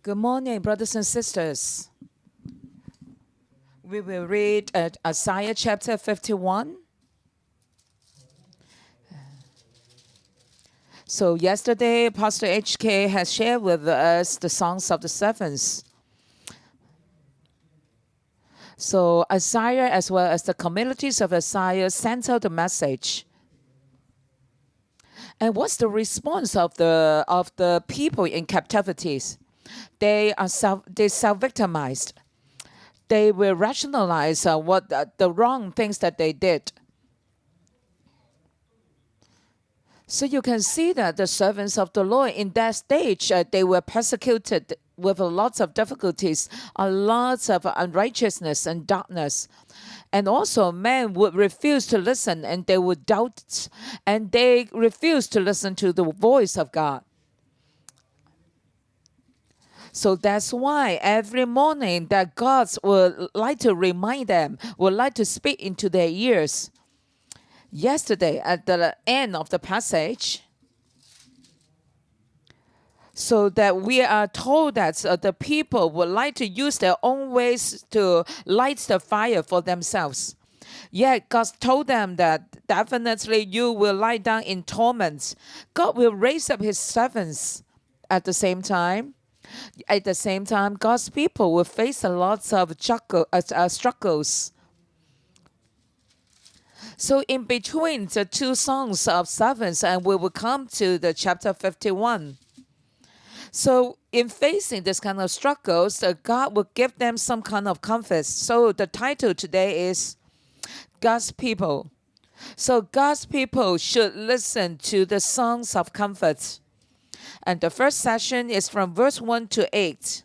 Good morning, brothers and sisters. We will read Isaiah chapter 51. So yesterday, Pastor HK has shared with us the songs of the servants. So Isaiah, as well as the communities of Isaiah, sent out the message. And what's the response of the people in captivities? They self-victimized. They will rationalize what the wrong things that they did. So you can see that the servants of the Lord in that stage, they were persecuted with lots of difficulties, lots of unrighteousness and darkness. And also men would refuse to listen, and they would doubt, and they refused to listen to the voice of God. So that's why every morning that God would like to remind them, would like to speak into their ears. Yesterday, at the end of the passage, so that we are told that the people would like to use their own ways to light the fire for themselves. Yet God told them that definitely you will lie down in torments. God will raise up his servants at the same time. At the same time, God's people will face a lot of struggles. So in between the two songs of servants, and we will come to the chapter 51. So in facing this kind of struggles, God will give them some kind of comfort. So the title today is God's People. So God's people should listen to the songs of comfort. And the first session is from verse 1 to 8.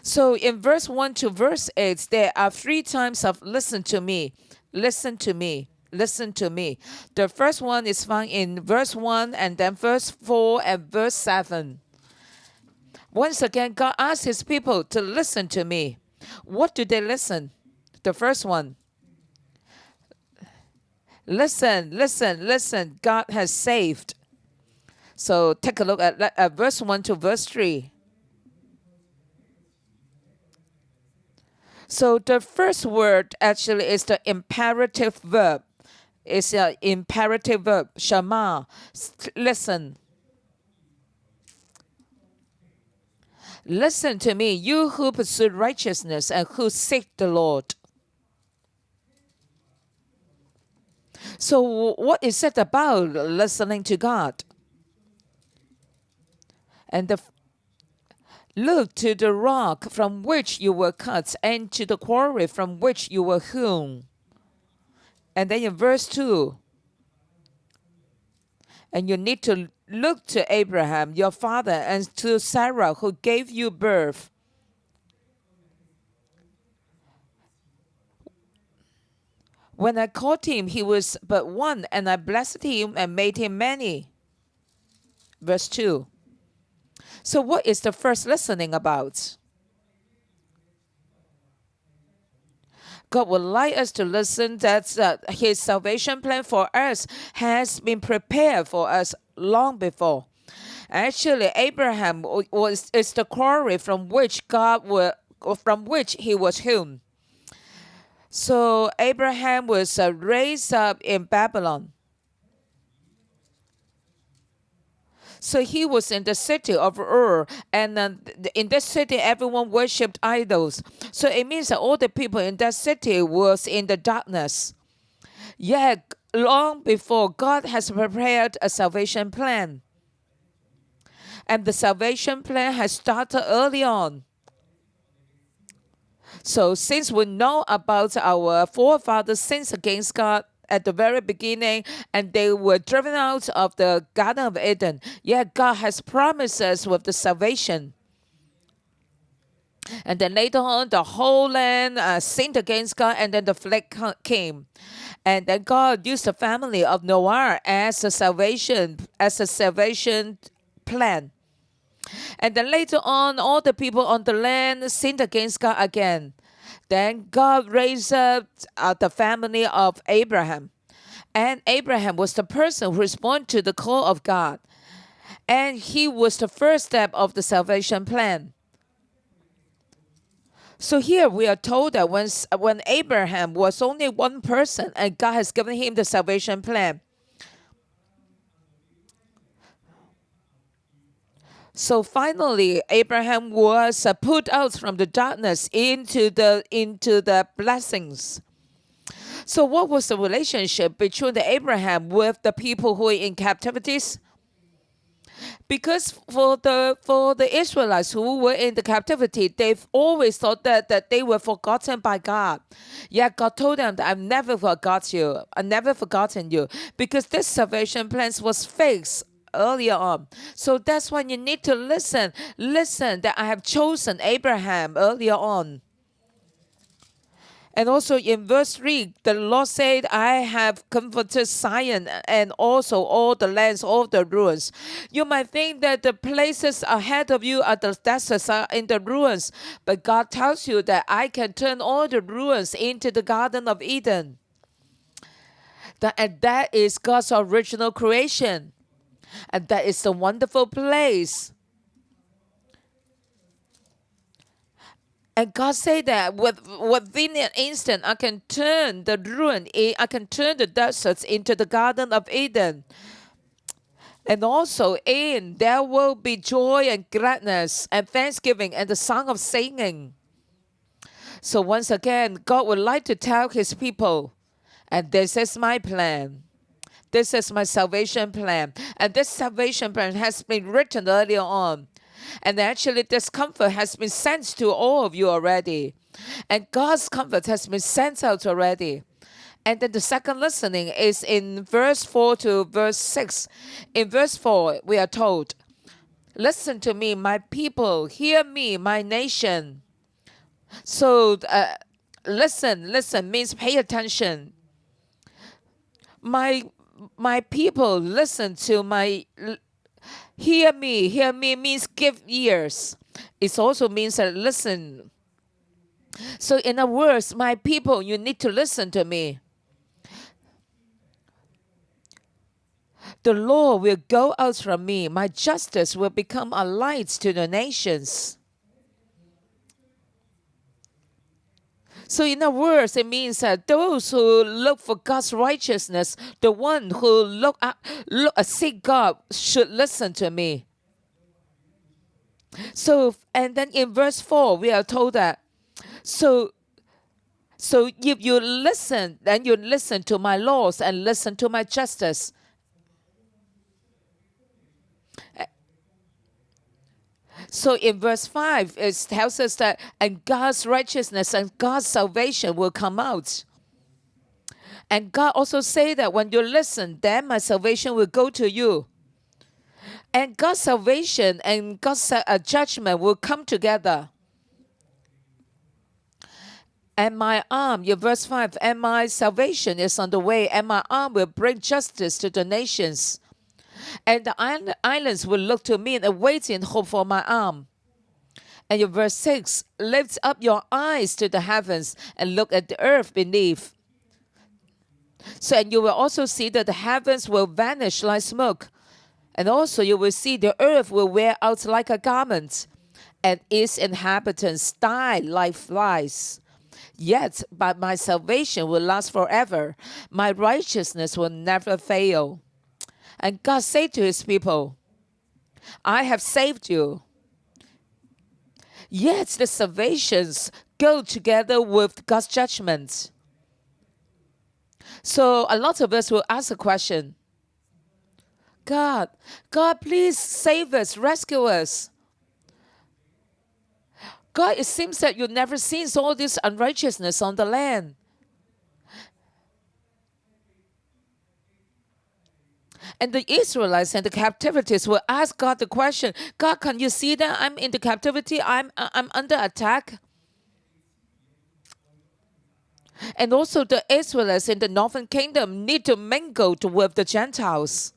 So in verse 1 to verse 8, there are 3 times of listen to me, listen to me, listen to me. The first one is found in verse 1 and then verse 4 and verse 7. Once again, God asks his people to listen to me. What do they listen? The first one. Listen, listen, listen. God has saved. So take a look at verse 1 to verse 3. So the first word actually is the imperative verb. It's an imperative verb, shema, listen. Listen to me, you who pursue righteousness and who seek the Lord. So what is it about listening to God? And look to the rock from which you were cut, and to the quarry from which you were hewn. And then in verse 2, and you need to look to Abraham, your father, and to Sarah, who gave you birth. When I called him, he was but one, and I blessed him and made him many. Verse 2. So what is the first listening about? God would like us to listen that his salvation plan for us has been prepared for us long before. Actually, Abraham is the quarry from which he was hewn. So Abraham was raised up in Babylon. So he was in the city of Ur, and in that city everyone worshipped idols. So it means that all the people in that city was in the darkness. Yet long before, God has prepared a salvation plan. And the salvation plan has started early on. So since we know about our forefathers' sins against God at the very beginning, and they were driven out of the Garden of Eden, yet God has promised us with the salvation. And then later on, the whole land sinned against God, and then the flood came. And then God used the family of Noah as a salvation plan. And then later on, all the people on the land sinned against God again. Then God raised up the family of Abraham. And Abraham was the person who responded to the call of God. And he was the first step of the salvation plan. So here we are told that when Abraham was only one person and God has given him the salvation plan. So finally, Abraham was put out from the darkness into the blessings. So what was the relationship between the Abraham with the people who were in captivities? Because for the Israelites who were in the captivity, they've always thought that they were forgotten by God. Yet God told them that I've never forgotten you. Because this salvation plan was fixed earlier on. So that's why you need to listen that I have chosen Abraham earlier on. And also in verse 3, the Lord said, I have comforted Zion and also all the lands, all the ruins. You might think that the places ahead of you are the deserts are in the ruins, but God tells you that I can turn all the ruins into the Garden of Eden. And that is God's original creation. And that is a wonderful place. And God said that within an instant, I can turn the deserts into the Garden of Eden. And also there will be joy and gladness and thanksgiving and the song of singing. So once again, God would like to tell his people, and this is my plan. This is my salvation plan. And this salvation plan has been written earlier on. And actually, this comfort has been sent to all of you already. And God's comfort has been sent out already. And then the second listening is in verse 4 to verse 6. In verse 4, we are told, listen to me, my people, hear me, my nation. So, listen means pay attention. My people, listen to my... Hear me means give ears. It also means listen. So in other words, my people, you need to listen to me. The law will go out from me. My justice will become a light to the nations. So in other words, it means that those who look for God's righteousness, the one who seek God should listen to me. So, and then in verse 4, we are told that, so if you listen, then you listen to my laws and listen to my justice. So in verse 5, it tells us that, and God's righteousness and God's salvation will come out. And God also say that when you listen, then my salvation will go to you. And God's salvation and God's judgment will come together. And my arm, in verse 5, and my salvation is on the way, and my arm will bring justice to the nations. And the islands will look to me and wait in hope for my arm. And in verse 6, lift up your eyes to the heavens and look at the earth beneath. So, and you will also see that the heavens will vanish like smoke. And also you will see the earth will wear out like a garment, and its inhabitants die like flies. Yet, but my salvation will last forever. My righteousness will never fail. And God said to his people, I have saved you. Yet the salvations go together with God's judgment. So a lot of us will ask a question. God, please save us, rescue us. God, it seems that you never seen all this unrighteousness on the land. And the Israelites and the captivities will ask God the question, God, can you see that I'm in the captivity? I'm under attack. And also the Israelites in the northern kingdom need to mingle with the Gentiles.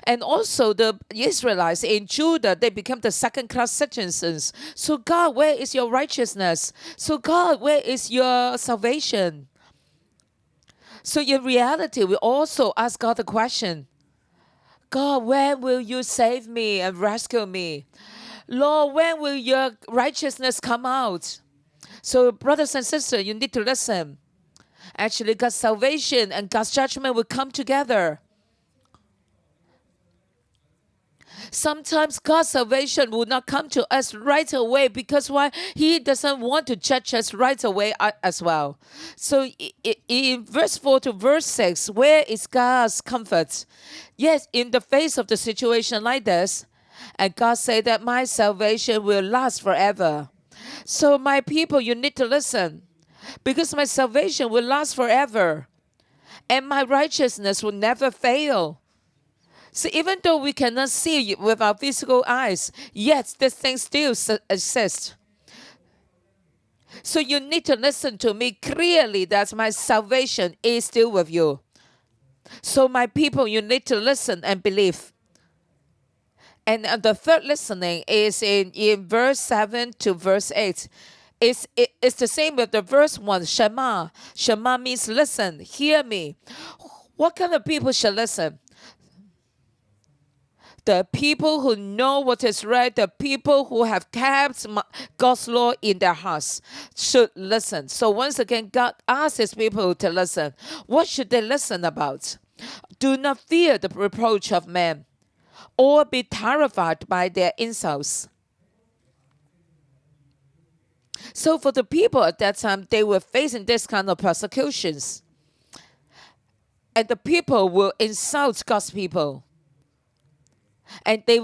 And also the Israelites in Judah, they become the second-class citizens. So God, where is your righteousness? So God, where is your salvation? So in reality, we also ask God the question, God, when will you save me and rescue me? Lord, when will your righteousness come out? So, brothers and sisters, you need to listen. Actually, God's salvation and God's judgment will come together. Sometimes God's salvation will not come to us right away because why? He doesn't want to judge us right away as well. So in verse 4 to verse 6, where is God's comfort? Yes, in the face of the situation like this, and God said that my salvation will last forever. So my people, you need to listen, because my salvation will last forever, and my righteousness will never fail. So even though we cannot see it with our physical eyes, yet this thing still exists. So you need to listen to me clearly that my salvation is still with you. So my people, you need to listen and believe. And the third listening is in verse 7 to verse 8. It's the same with the verse 1, Shema. Shema means listen, hear me. What kind of people should listen? The people who know what is right, the people who have kept God's law in their hearts should listen. So once again, God asks his people to listen. What should they listen about? Do not fear the reproach of men, or be terrified by their insults. So for the people at that time, they were facing this kind of persecutions. And the people will insult God's people. And they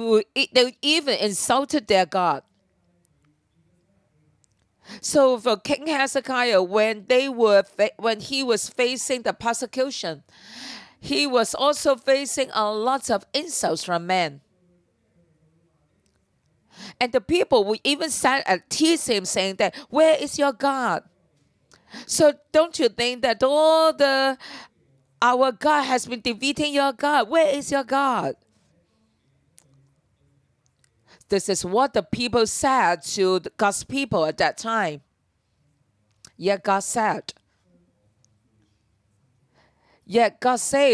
even insulted their God. So for King Hezekiah, when he was facing the persecution, he was also facing a lot of insults from men. And the people would even tease him, saying that, where is your God? So don't you think that our God has been defeating your God? Where is your God? This is what the people said to God's people at that time. Yet God said,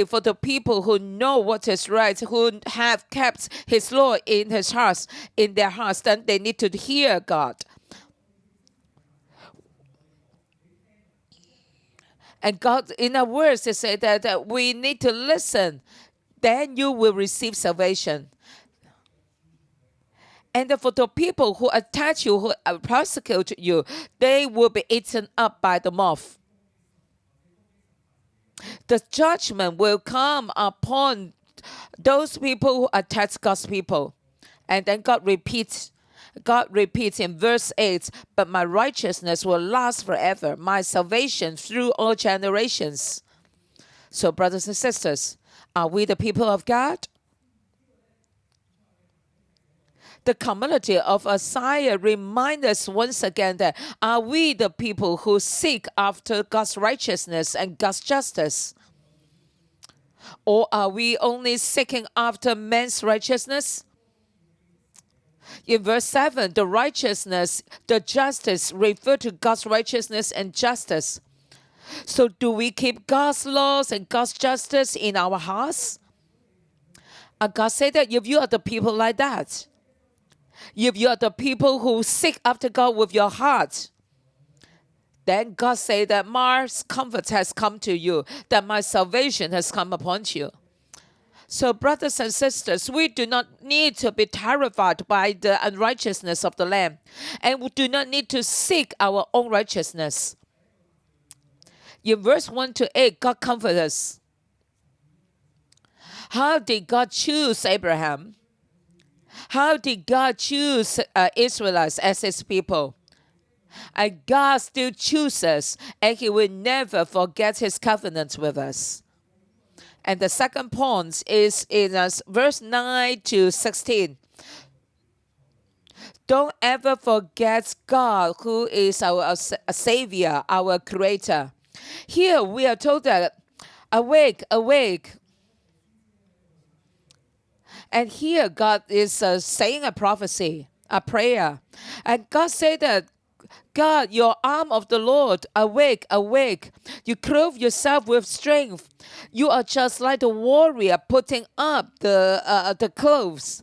for the people who know what is right, who have kept his law in their hearts, then they need to hear God. And God, in our words, they say that we need to listen. Then you will receive salvation. And for the people who attack you, who persecute you, they will be eaten up by the moth. The judgment will come upon those people who attack God's people. And then God repeats in verse 8, but my righteousness will last forever, my salvation through all generations. So brothers and sisters, are we the people of God? The community of Isaiah reminds us once again that are we the people who seek after God's righteousness and God's justice? Or are we only seeking after man's righteousness? In verse 7, the righteousness, the justice refer to God's righteousness and justice. So do we keep God's laws and God's justice in our hearts? And God said that if you are the people like that, if you are the people who seek after God with your heart, then God said that my comfort has come to you, that my salvation has come upon you. So brothers and sisters, we do not need to be terrified by the unrighteousness of the land, and we do not need to seek our own righteousness. In verse 1 to 8, God comforts us. How did God choose Abraham? How did God choose Israelites as his people? And God still chooses us, and he will never forget his covenant with us. And the second point is in verse 9 to 16. Don't ever forget God, who is our Savior, our Creator. Here we are told that, awake, awake. And here God is saying a prophecy, a prayer. And God said that God, your arm of the Lord, awake, awake. You clothe yourself with strength. You are just like the warrior putting up the clothes.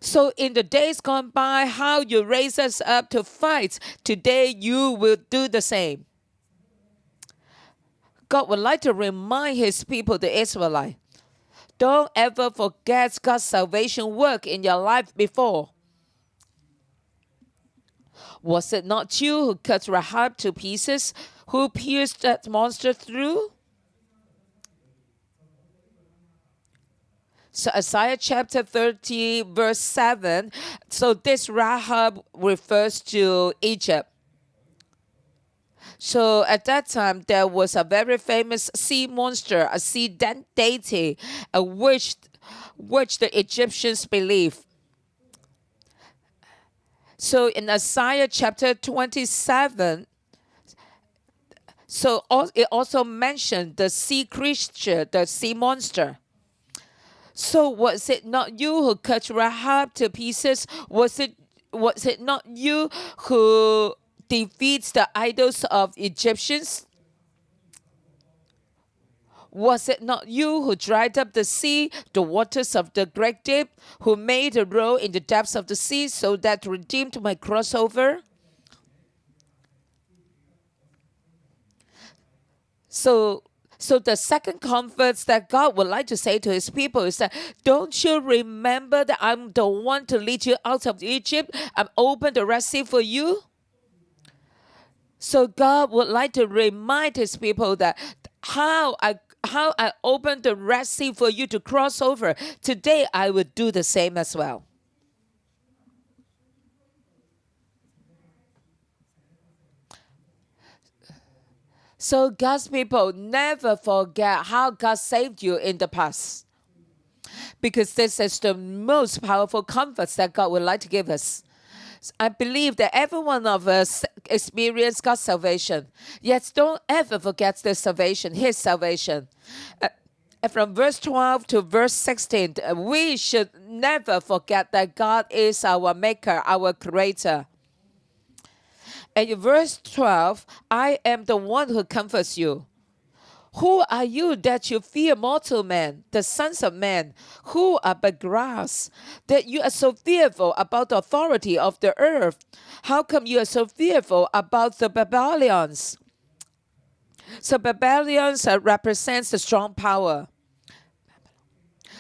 So in the days gone by, how you raise us up to fight, today you will do the same. God would like to remind his people, the Israelites, don't ever forget God's salvation work in your life before. Was it not you who cut Rahab to pieces, who pierced that monster through? So Isaiah chapter 30, verse 7. So this Rahab refers to Egypt. So at that time, there was a very famous sea monster, a sea deity, which the Egyptians believed. So in Isaiah chapter 27, so it also mentioned the sea creature, the sea monster. So was it not you who cut Rahab to pieces? Was it not you who defeats the idols of Egyptians? Was it not you who dried up the sea, the waters of the great deep, who made a road in the depths of the sea, so that redeemed my crossover? So the second comfort that God would like to say to his people is that, don't you remember that I'm the one to lead you out of Egypt? I'm open the Red Sea for you. So God would like to remind his people that how I opened the Red Sea for you to cross over. Today I will do the same as well. So God's people, never forget how God saved you in the past. Because this is the most powerful comfort that God would like to give us. I believe that every one of us experienced God's salvation. Yet don't ever forget the salvation, his salvation. From verse 12 to verse 16, we should never forget that God is our maker, our creator. And in verse 12, I am the one who comforts you. Who are you that you fear mortal men, the sons of men, who are but grass, that you are so fearful about the authority of the earth? How come you are so fearful about the Babylonians? So Babylonians represents the strong power.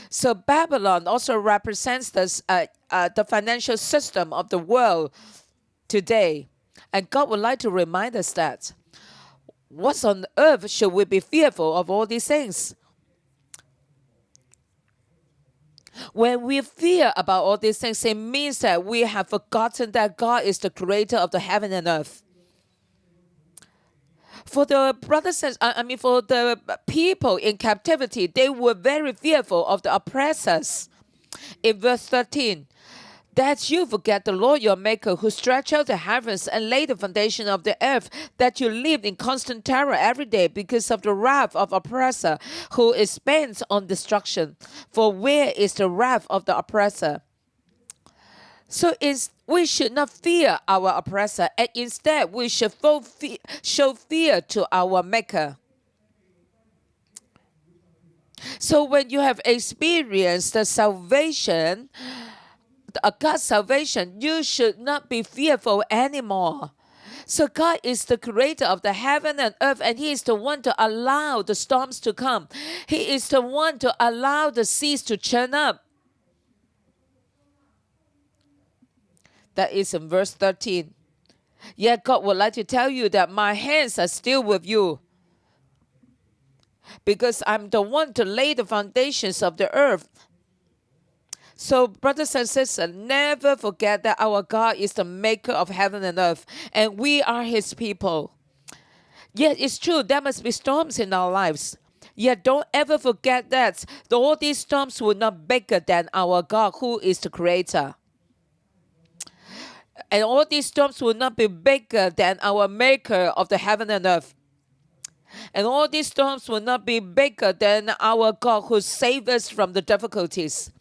So Babylon also represents the financial system of the world today. And God would like to remind us that, what on earth should we be fearful of all these things? When we fear about all these things, it means that we have forgotten that God is the creator of the heaven and earth. For the for the people in captivity, they were very fearful of the oppressors. In verse 13, that you forget the Lord your Maker, who stretched out the heavens and laid the foundation of the earth, that you lived in constant terror every day because of the wrath of oppressor, who is bent on destruction. For where is the wrath of the oppressor? So we should not fear our oppressor, and instead we should show fear to our Maker. So when you have experienced the salvation, God's salvation, you should not be fearful anymore. So God is the creator of the heaven and earth, and he is the one to allow the storms to come. He is the one to allow the seas to churn up. That is in verse 13. Yet God would like to tell you that my hands are still with you, because I'm the one to lay the foundations of the earth. So, brothers and sisters, never forget that our God is the maker of heaven and earth, and we are his people. Yet it's true, there must be storms in our lives. Yet don't ever forget that all these storms will not be bigger than our God, who is the creator. And all these storms will not be bigger than our maker of the heaven and earth. And all these storms will not be bigger than our God, who saves us from the difficulties.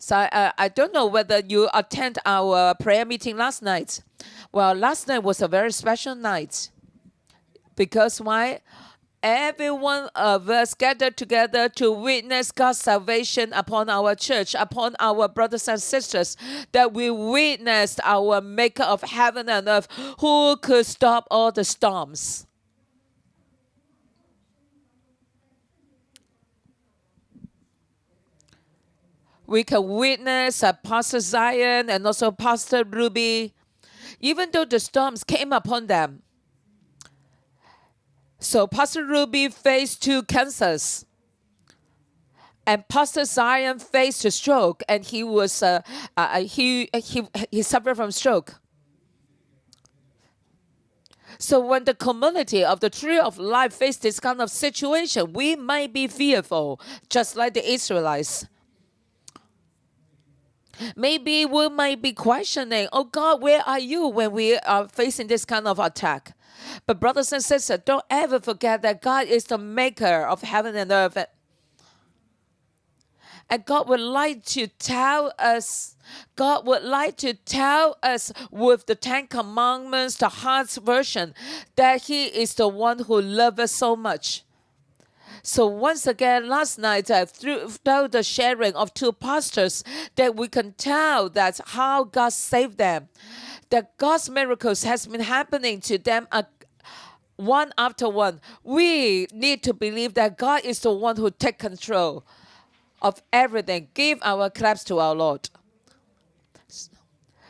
So I don't know whether you attend our prayer meeting last night. Well, last night was a very special night. Because why? Every one of us gathered together to witness God's salvation upon our church, upon our brothers and sisters, that we witnessed our maker of heaven and earth, who could stop all the storms. We can witness Pastor Zion and also Pastor Ruby, even though the storms came upon them. So Pastor Ruby faced 2 cancers, and Pastor Zion faced a stroke, and he suffered from stroke. So when the community of the Tree of Life face this kind of situation, we might be fearful, just like the Israelites. Maybe we might be questioning, oh God, where are you when we are facing this kind of attack? But brothers and sisters, don't ever forget that God is the maker of heaven and earth. And God would like to tell us with the 10 Commandments, the Heart's version, that He is the one who loves us so much. So once again, last night, through the sharing of 2 pastors, that we can tell that how God saved them, that God's miracles has been happening to them one after one. We need to believe that God is the one who takes control of everything. Give our claps to our Lord.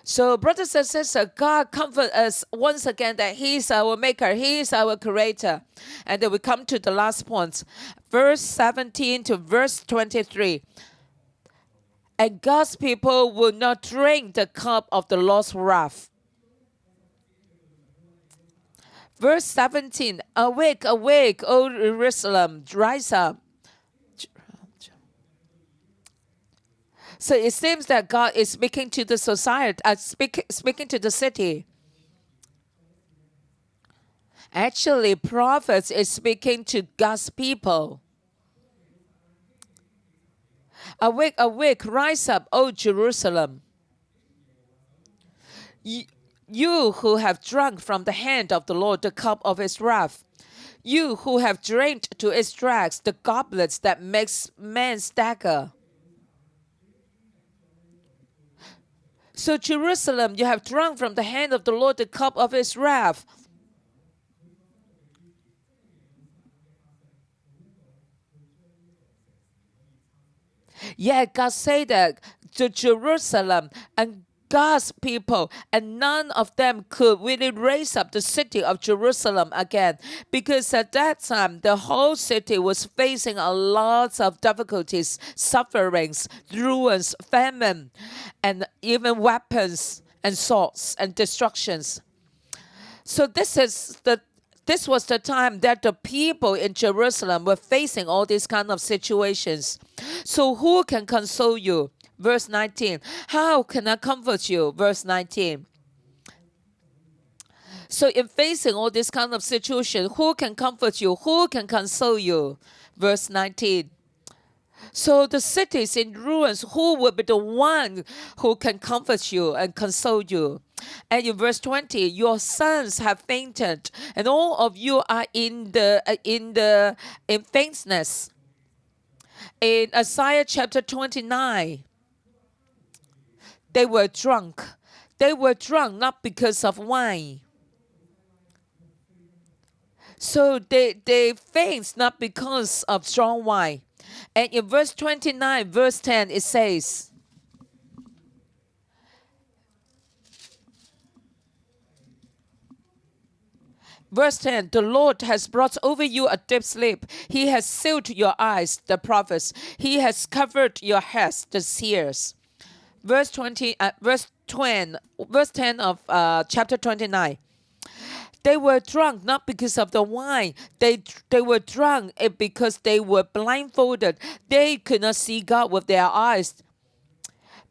So, brothers and sisters, God comfort us once again that He is our maker, He is our creator. And then we come to the last point, verse 17 to verse 23. And God's people will not drink the cup of the Lord's wrath. Verse 17, awake, awake, O Jerusalem, rise up. So it seems that God is speaking to the society, speaking to the city. Actually, prophets is speaking to God's people. Awake, awake, rise up, O Jerusalem. You who have drunk from the hand of the Lord the cup of His wrath. You who have drank to its dregs the goblets that makes men stagger. So Jerusalem, you have drunk from the hand of the Lord the cup of His wrath. Yeah, God said that to Jerusalem and God's people, and none of them could really raise up the city of Jerusalem again, because at that time the whole city was facing a lot of difficulties, sufferings, ruins, famine, and even weapons and swords and destructions. So this was the time that the people in Jerusalem were facing all these kind of situations. So who can console you? Verse 19. How can I comfort you? Verse 19. So in facing all this kind of situation, who can comfort you? Who can console you? Verse 19. So the city is in ruins. Who will be the one who can comfort you and console you? And in verse 20, your sons have fainted, and all of you are in faintness. In Isaiah chapter 29, they were drunk. They were drunk not because of wine. So they faint not because of strong wine. And in verse 29, verse 10, it says, verse 10, the Lord has brought over you a deep sleep. He has sealed your eyes, the prophets. He has covered your heads, the seers. Verse 10 of chapter 29. They were drunk not because of the wine. They were drunk because they were blindfolded. They could not see God with their eyes.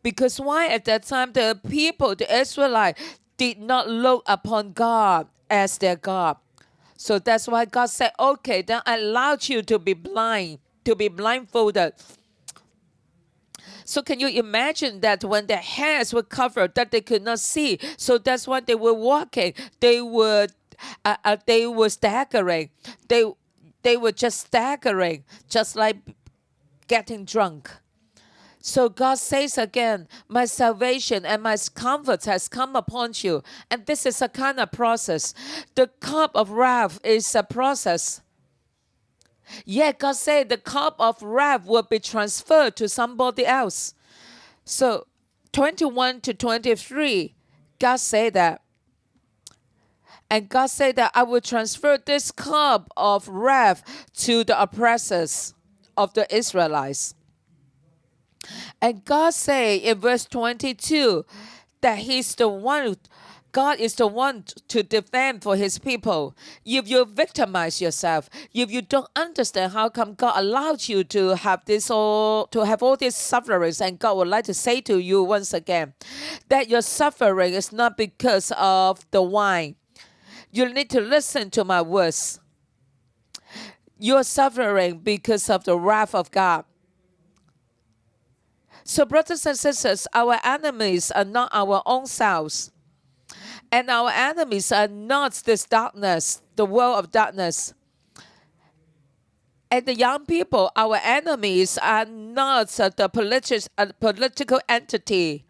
Because why? At that time, the people, the Israelites, did not look upon God as their God. So that's why God said, okay, then I allowed you to be blind, to be blindfolded. So can you imagine that when their hands were covered, that they could not see? So that's why they were walking. They were staggering. They were just staggering, just like getting drunk. So God says again, my salvation and my comfort has come upon you. And this is a kind of process. The cup of wrath is a process. Yet God said the cup of wrath will be transferred to somebody else. So 21 to 23, God said that. And God said that I will transfer this cup of wrath to the oppressors of the Israelites. And God said in verse 22 that God is the one to defend for his people. If you victimize yourself, if you don't understand how come God allowed you to have all these sufferings, and God would like to say to you once again that your suffering is not because of the wine. You need to listen to my words. You're suffering because of the wrath of God. So brothers and sisters, our enemies are not our own selves. And our enemies are not this darkness, the world of darkness. And the young people, our enemies are not the political entity.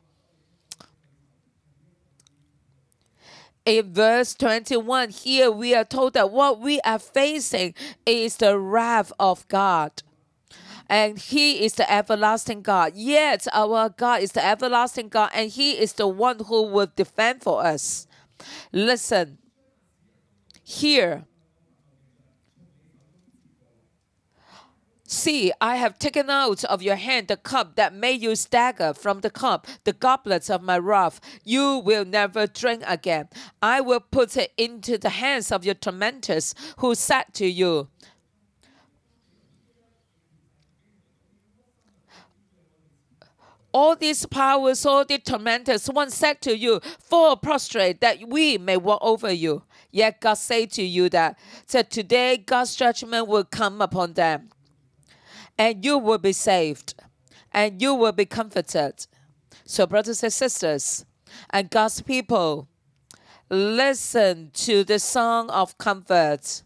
In verse 21, here we are told that what we are facing is the wrath of God. And he is the everlasting God. Yet our God is the everlasting God, and he is the one who will defend for us. Listen, here. See, I have taken out of your hand the cup that made you stagger from the cup, the goblets of my wrath. You will never drink again. I will put it into the hands of your tormentors who said to you, all these powers, all the tormentors, once said to you, fall prostrate that we may walk over you. Yet God said to you that today God's judgment will come upon them. And you will be saved. And you will be comforted. So brothers and sisters, and God's people, listen to the song of comfort.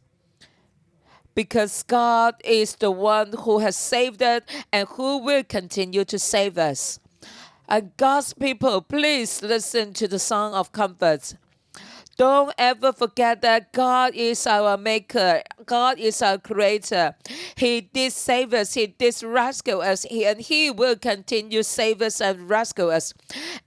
Because God is the one who has saved us and who will continue to save us. And God's people, please listen to the song of comfort. Don't ever forget that God is our maker. God is our creator. He did save us. He did rescue us. And he will continue to save us and rescue us.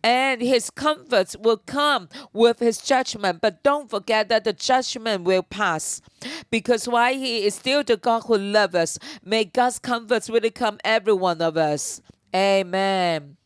And his comforts will come with his judgment. But don't forget that the judgment will pass. Because why? He is still the God who loves us. May God's comforts really come every one of us. Amen.